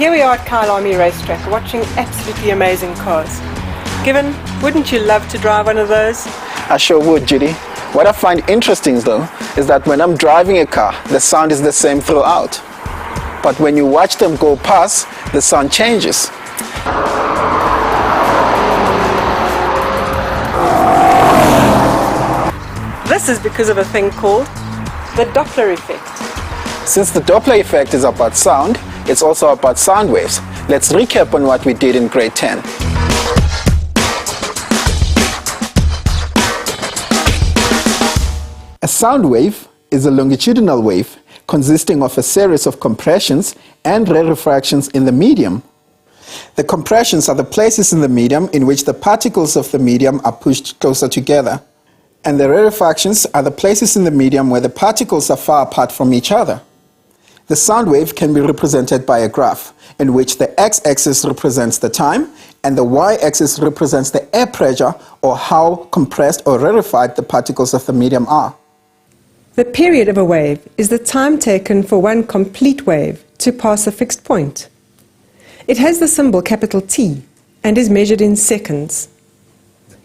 Here we are at Kyle Army Racetrack watching absolutely amazing cars. Given, wouldn't you love to drive one of those? I sure would, Judy. What I find interesting though is that when I'm driving a car, the sound is the same throughout. But when you watch them go past, the sound changes. This is because of a thing called the Doppler effect. Since the Doppler effect is about sound, it's also about sound waves. Let's recap on what we did in grade 10. A sound wave is a longitudinal wave consisting of a series of compressions and rarefactions in the medium. The compressions are the places in the medium in which the particles of the medium are pushed closer together. And the rarefactions are the places in the medium where the particles are far apart from each other. The sound wave can be represented by a graph in which the x-axis represents the time and the y-axis represents the air pressure or how compressed or rarefied the particles of the medium are. The period of a wave is the time taken for one complete wave to pass a fixed point. It has the symbol capital T and is measured in seconds.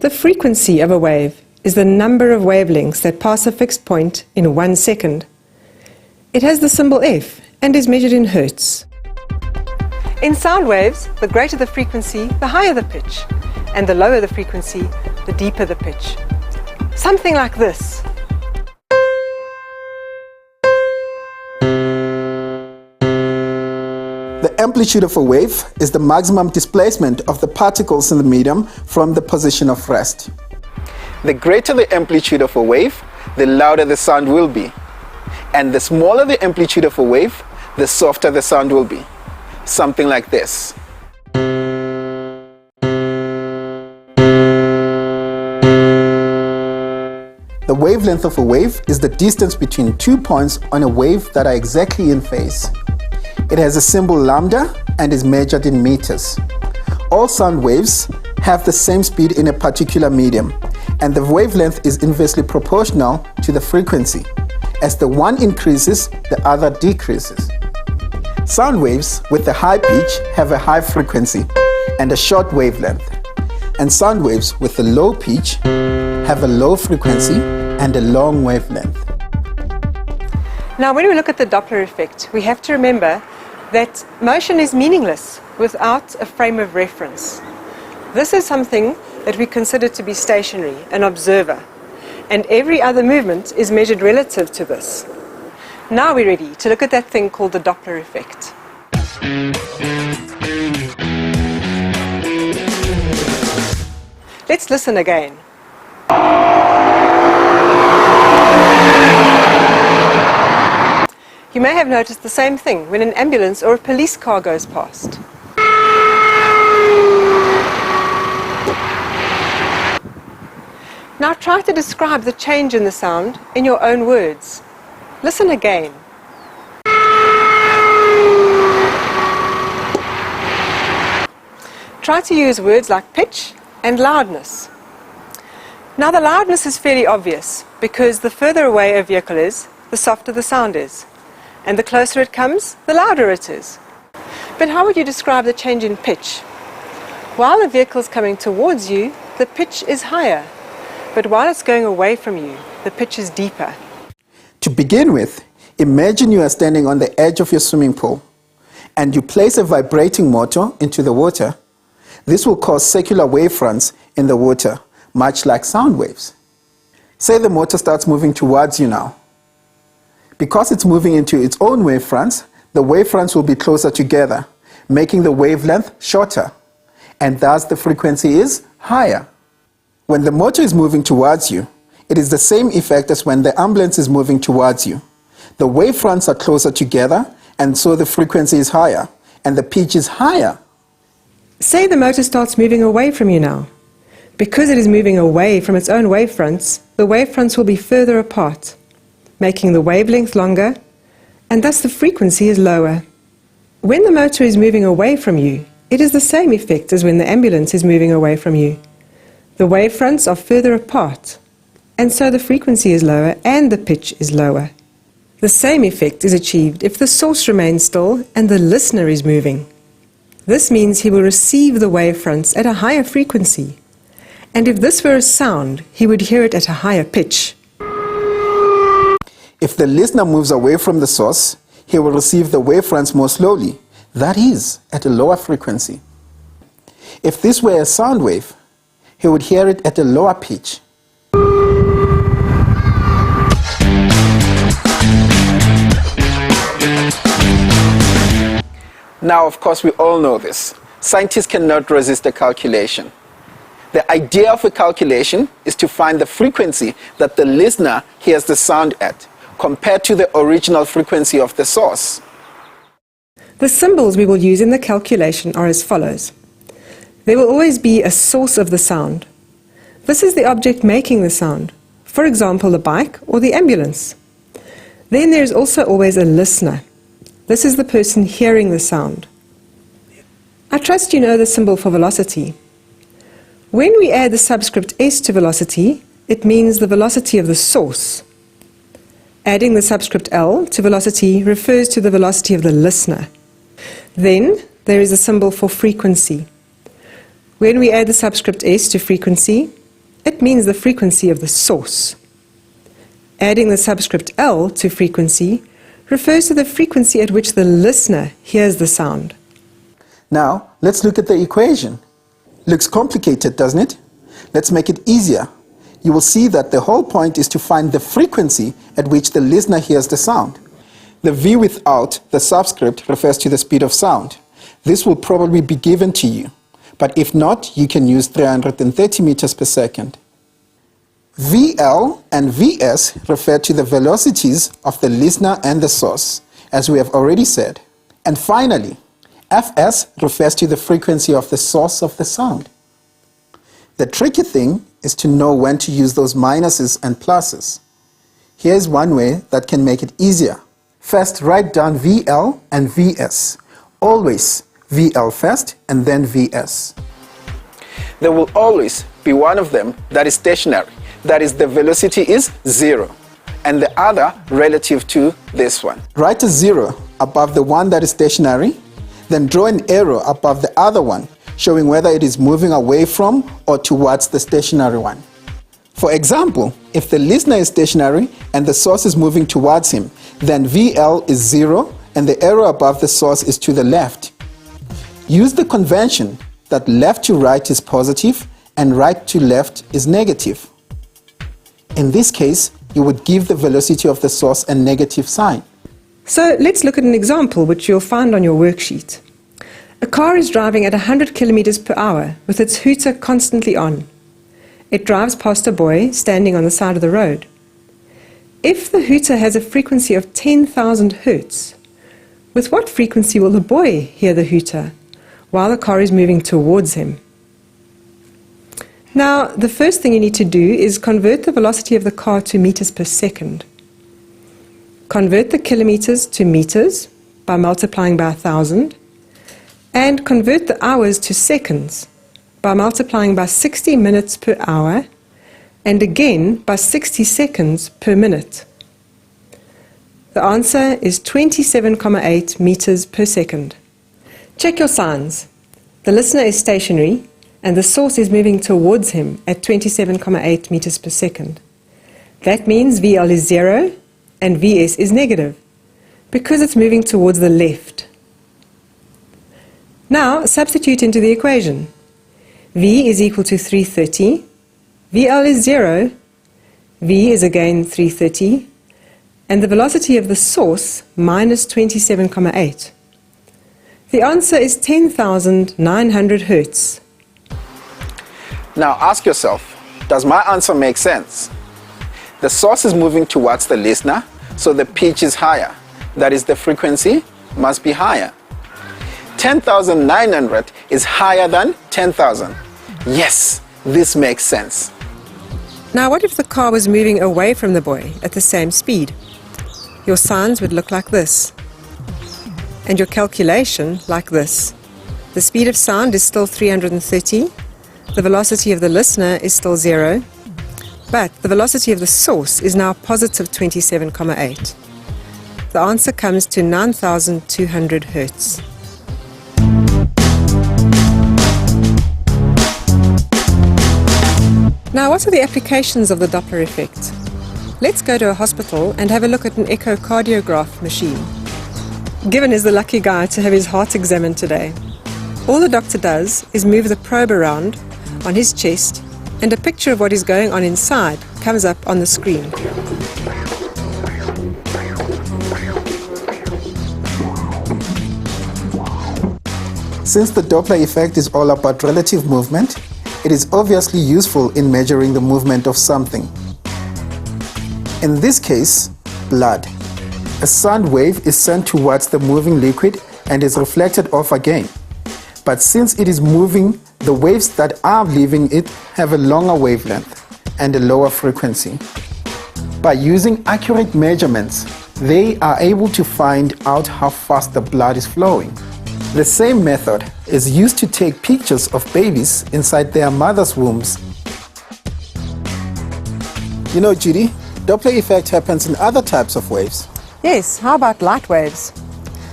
The frequency of a wave is the number of wavelengths that pass a fixed point in 1 second. It has the symbol F and is measured in hertz. In sound waves, the greater the frequency, the higher the pitch, and the lower the frequency, the deeper the pitch. Something like this. The amplitude of a wave is the maximum displacement of the particles in the medium from the position of rest. The greater the amplitude of a wave, the louder the sound will be. And the smaller the amplitude of a wave, the softer the sound will be. Something like this. The wavelength of a wave is the distance between 2 points on a wave that are exactly in phase. It has a symbol lambda and is measured in meters. All sound waves have the same speed in a particular medium, and the wavelength is inversely proportional to the frequency. As the one increases, the other decreases. Sound waves with a high pitch have a high frequency and a short wavelength, and sound waves with a low pitch have a low frequency and a long wavelength. Now, when we look at the Doppler effect, we have to remember that motion is meaningless without a frame of reference. This is something that we consider to be stationary, an observer, and every other movement is measured relative to this. Now we're ready to look at that thing called the Doppler effect. Let's listen again. You may have noticed the same thing when an ambulance or a police car goes past. Now try to describe the change in the sound in your own words. Listen again. Try to use words like pitch and loudness. Now the loudness is fairly obvious because the further away a vehicle is, the softer the sound is. And the closer it comes, the louder it is. But how would you describe the change in pitch? While the vehicle is coming towards you, the pitch is higher. But while it's going away from you, the pitch is deeper. To begin with, imagine you are standing on the edge of your swimming pool and you place a vibrating motor into the water. This will cause circular wavefronts in the water, much like sound waves. Say the motor starts moving towards you now. Because it's moving into its own wavefronts, the wavefronts will be closer together, making the wavelength shorter, and thus the frequency is higher. When the motor is moving towards you, it is the same effect as when the ambulance is moving towards you. The wavefronts are closer together, and so the frequency is higher, and the pitch is higher. Say the motor starts moving away from you now. Because it is moving away from its own wavefronts, the wavefronts will be further apart, making the wavelength longer, and thus the frequency is lower. When the motor is moving away from you, it is the same effect as when the ambulance is moving away from you. The wavefronts are further apart, and so the frequency is lower and the pitch is lower. The same effect is achieved if the source remains still and the listener is moving. This means he will receive the wavefronts at a higher frequency. And if this were a sound, he would hear it at a higher pitch. If the listener moves away from the source, he will receive the wavefronts more slowly, that is, at a lower frequency. If this were a sound wave, he would hear it at a lower pitch. Now, of course, we all know this. Scientists cannot resist a calculation. The idea of a calculation is to find the frequency that the listener hears the sound at, compared to the original frequency of the source. The symbols we will use in the calculation are as follows. There will always be a source of the sound. This is the object making the sound, for example, the bike or the ambulance. Then there is also always a listener. This is the person hearing the sound. I trust you know the symbol for velocity. When we add the subscript s to velocity, it means the velocity of the source. Adding the subscript L to velocity refers to the velocity of the listener. Then there is a symbol for frequency. When we add the subscript S to frequency, it means the frequency of the source. Adding the subscript L to frequency refers to the frequency at which the listener hears the sound. Now, let's look at the equation. Looks complicated, doesn't it? Let's make it easier. You will see that the whole point is to find the frequency at which the listener hears the sound. The v without the subscript refers to the speed of sound. This will probably be given to you, but if not, you can use 330 meters per second. VL and VS refer to the velocities of the listener and the source, as we have already said. And finally, Fs refers to the frequency of the source of the sound. The tricky thing is to know when to use those minuses and pluses. Here's one way that can make it easier. First, write down VL and VS. Always VL first and then VS. There will always be one of them that is stationary. That is, the velocity is 0, and the other relative to this one. Write a 0 above the one that is stationary, then draw an arrow above the other one, showing whether it is moving away from or towards the stationary one. For example, if the listener is stationary and the source is moving towards him, then VL is 0 and the arrow above the source is to the left. Use the convention that left to right is positive and right to left is negative. In this case, you would give the velocity of the source a negative sign. So let's look at an example which you'll find on your worksheet. A car is driving at 100 kilometers per hour with its hooter constantly on. It drives past a boy standing on the side of the road. If the hooter has a frequency of 10,000 hertz, with what frequency will the boy hear the hooter while the car is moving towards him? Now, the first thing you need to do is convert the velocity of the car to meters per second. Convert the kilometers to meters by multiplying by 1,000, and convert the hours to seconds by multiplying by 60 minutes per hour and again by 60 seconds per minute. The answer is 27,8 meters per second. Check your signs. The listener is stationary and the source is moving towards him at 27,8 meters per second. That means VL is 0 and VS is negative because it's moving towards the left. Now substitute into the equation. V is equal to 330, VL is 0, V is again 330, and the velocity of the source minus 27,8. The answer is 10,900 hertz. Now ask yourself, does my answer make sense? The source is moving towards the listener, so the pitch is higher. That is, the frequency must be higher. 10,900 is higher than 10,000. Yes, this makes sense. Now what if the car was moving away from the boy at the same speed? Your signs would look like this, and your calculation like this. The speed of sound is still 330, the velocity of the listener is still 0, but the velocity of the source is now positive 27,8. The answer comes to 9,200 hertz. Now, what are the applications of the Doppler effect? Let's go to a hospital and have a look at an echocardiograph machine. Given is the lucky guy to have his heart examined today. All the doctor does is move the probe around on his chest, and a picture of what is going on inside comes up on the screen. Since the Doppler effect is all about relative movement, it is obviously useful in measuring the movement of something. In this case, blood. A sound wave is sent towards the moving liquid and is reflected off again. But since it is moving, the waves that are leaving it have a longer wavelength and a lower frequency. By using accurate measurements, they are able to find out how fast the blood is flowing. The same method is used to take pictures of babies inside their mother's wombs. You know, Judy, Doppler effect happens in other types of waves. Yes, how about light waves?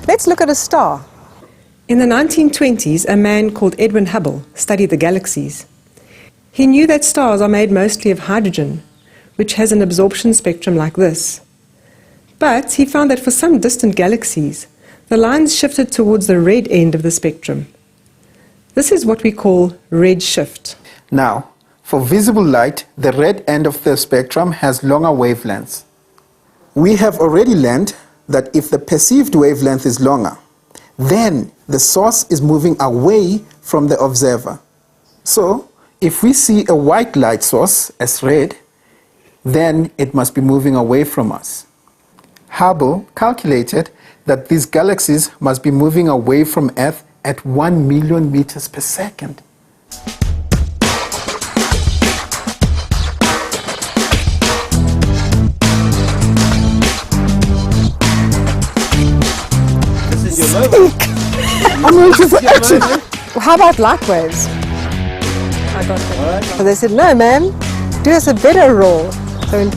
Let's look at a star. In the 1920s, a man called Edwin Hubble studied the galaxies. He knew that stars are made mostly of hydrogen, which has an absorption spectrum like this. But he found that for some distant galaxies, the lines shifted towards the red end of the spectrum. This is what we call redshift. Now, for visible light, the red end of the spectrum has longer wavelengths. We have already learned that if the perceived wavelength is longer, then the source is moving away from the observer. So, if we see a white light source as red, then it must be moving away from us. Hubble calculated that these galaxies must be moving away from Earth at 1 million meters per second. This is your logo. I'm ready for action. How about light waves? I got that. So they said, no, man, do us a better roar. So,